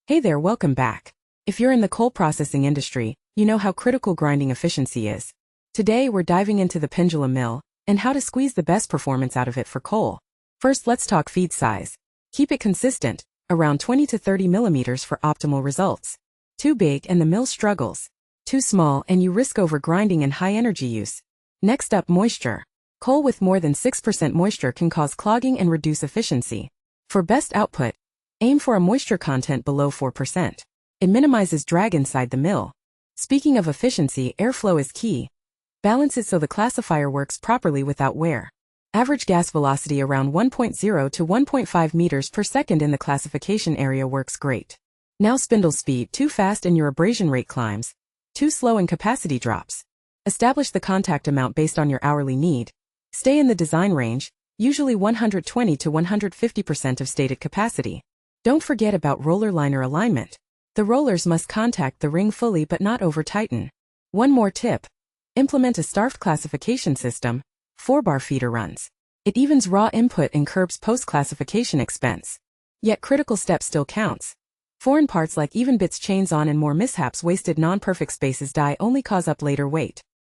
Hey there, welcome back. If you're in the coal processing industry, you know how critical grinding efficiency is. Today we're diving into the Pendulum Mill and how to squeeze the best performance out of it for coal. First, let's talk feed size. Keep it consistent, around 20 to 30 millimeters for optimal results. Too big and the mill struggles. Too small and you risk overgrinding and high energy use. Next up, moisture. Coal with more than 6% moisture can cause clogging and reduce efficiency. For best output, aim for a moisture content below 4%. It minimizes drag inside the mill. Speaking of efficiency, airflow is key. Balance it so the classifier works properly without wear. Average gas velocity around 1.0 to 1.5 meters per second in the classification area works great. Now spindle speed, too fast and your abrasion rate climbs. Too slow and capacity drops. Establish the contact amount based on your hourly need. Stay in the design range, usually 120 to 150% of stated capacity. Don't forget about roller liner alignment. The rollers must contact the ring fully but not over-tighten. One more tip. Implement a starved classification system, 4-bar feeder runs. It evens raw input and curbs post-classification expense. Yet critical step still counts. Foreign parts like even bits chains on and more mishaps wasted non-perfect spaces die only cause up later weight.